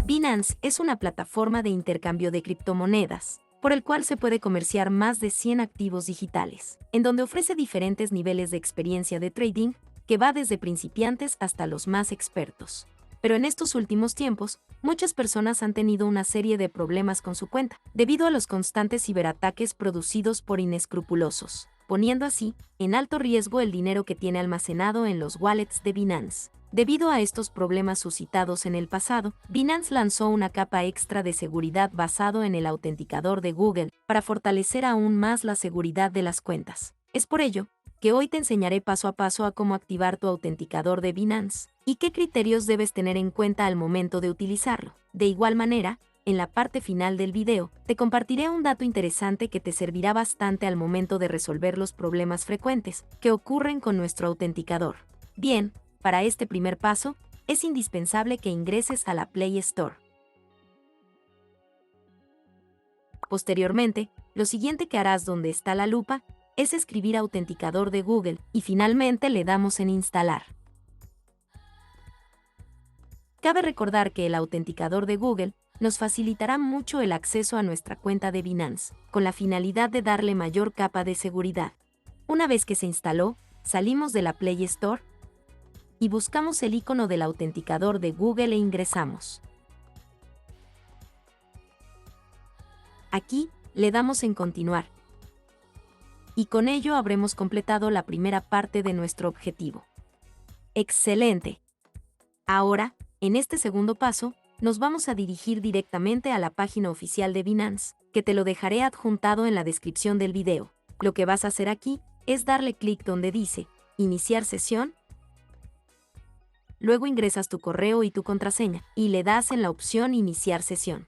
Binance es una plataforma de intercambio de criptomonedas, por el cual se puede comerciar más de 100 activos digitales, en donde ofrece diferentes niveles de experiencia de trading, que va desde principiantes hasta los más expertos. Pero en estos últimos tiempos, muchas personas han tenido una serie de problemas con su cuenta, debido a los constantes ciberataques producidos por inescrupulosos, poniendo así en alto riesgo el dinero que tiene almacenado en los wallets de Binance. Debido a estos problemas suscitados en el pasado, Binance lanzó una capa extra de seguridad basado en el autenticador de Google para fortalecer aún más la seguridad de las cuentas. Es por ello que hoy te enseñaré paso a paso a cómo activar tu autenticador de Binance y qué criterios debes tener en cuenta al momento de utilizarlo. De igual manera, en la parte final del video, te compartiré un dato interesante que te servirá bastante al momento de resolver los problemas frecuentes que ocurren con nuestro autenticador. Bien, para este primer paso, es indispensable que ingreses a la Play Store. Posteriormente, lo siguiente que harás donde está la lupa es escribir autenticador de Google y finalmente le damos en instalar. Cabe recordar que el autenticador de Google nos facilitará mucho el acceso a nuestra cuenta de Binance, con la finalidad de darle mayor capa de seguridad. Una vez que se instaló, salimos de la Play Store y buscamos el icono del autenticador de Google e ingresamos. Aquí, le damos en continuar. Y con ello habremos completado la primera parte de nuestro objetivo. ¡Excelente! Ahora, en este segundo paso, nos vamos a dirigir directamente a la página oficial de Binance, que te lo dejaré adjuntado en la descripción del video. Lo que vas a hacer aquí es darle clic donde dice Iniciar sesión. Luego ingresas tu correo y tu contraseña, y le das en la opción Iniciar sesión.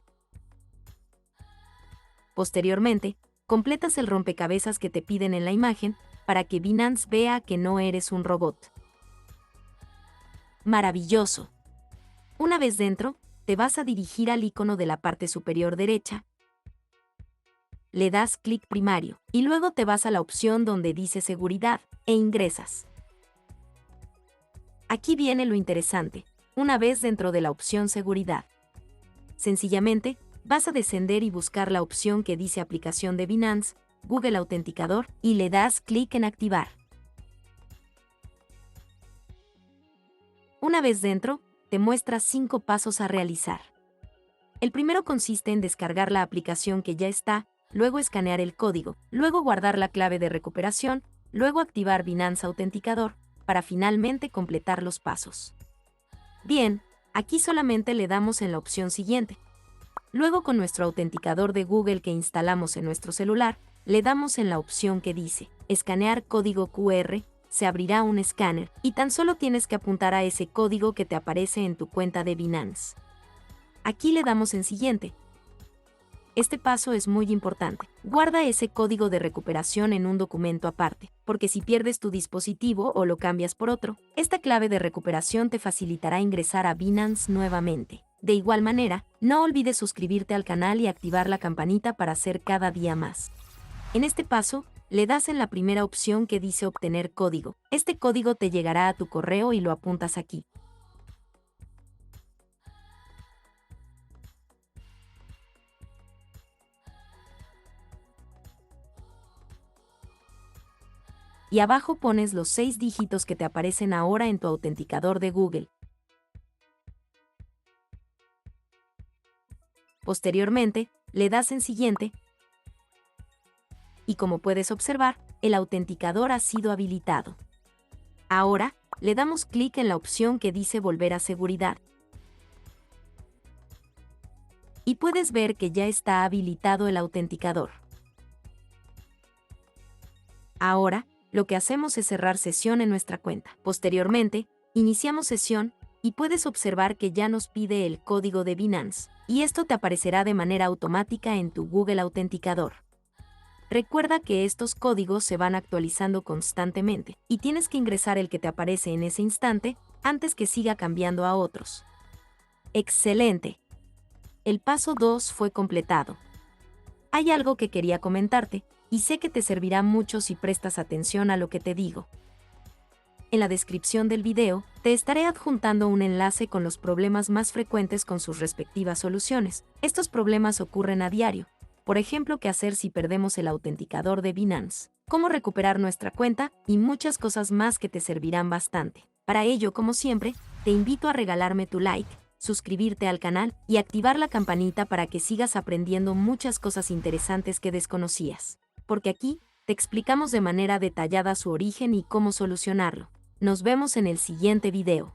Posteriormente, completas el rompecabezas que te piden en la imagen, para que Binance vea que no eres un robot. ¡Maravilloso! Una vez dentro, te vas a dirigir al icono de la parte superior derecha, le das clic primario, y luego te vas a la opción donde dice Seguridad, e ingresas. Aquí viene lo interesante, una vez dentro de la opción Seguridad. Sencillamente, vas a descender y buscar la opción que dice Aplicación de Binance, Google Autenticador, y le das clic en Activar. Una vez dentro, te muestra 5 pasos a realizar. El primero consiste en descargar la aplicación que ya está, luego escanear el código, luego guardar la clave de recuperación, luego activar Binance Autenticador, para finalmente completar los pasos. Bien, aquí solamente le damos en la opción siguiente. Luego con nuestro autenticador de Google que instalamos en nuestro celular, le damos en la opción que dice Escanear código QR, se abrirá un escáner y tan solo tienes que apuntar a ese código que te aparece en tu cuenta de Binance. Aquí le damos en Siguiente. Este paso es muy importante. Guarda ese código de recuperación en un documento aparte, porque si pierdes tu dispositivo o lo cambias por otro, esta clave de recuperación te facilitará ingresar a Binance nuevamente. De igual manera, no olvides suscribirte al canal y activar la campanita para hacer cada día más. En este paso, le das en la primera opción que dice Obtener código. Este código te llegará a tu correo y lo apuntas aquí. Y abajo pones los 6 dígitos que te aparecen ahora en tu autenticador de Google. Posteriormente, le das en Siguiente. Y como puedes observar, el autenticador ha sido habilitado. Ahora, le damos clic en la opción que dice Volver a seguridad. Y puedes ver que ya está habilitado el autenticador. Ahora, lo que hacemos es cerrar sesión en nuestra cuenta. Posteriormente, iniciamos sesión y puedes observar que ya nos pide el código de Binance, y esto te aparecerá de manera automática en tu Google Autenticador. Recuerda que estos códigos se van actualizando constantemente, y tienes que ingresar el que te aparece en ese instante antes que siga cambiando a otros. ¡Excelente! El paso 2 fue completado. Hay algo que quería comentarte, y sé que te servirá mucho si prestas atención a lo que te digo. En la descripción del video, te estaré adjuntando un enlace con los problemas más frecuentes con sus respectivas soluciones. Estos problemas ocurren a diario. Por ejemplo, qué hacer si perdemos el autenticador de Binance, cómo recuperar nuestra cuenta y muchas cosas más que te servirán bastante. Para ello, como siempre, te invito a regalarme tu like, suscribirte al canal y activar la campanita para que sigas aprendiendo muchas cosas interesantes que desconocías. Porque aquí te explicamos de manera detallada su origen y cómo solucionarlo. Nos vemos en el siguiente video.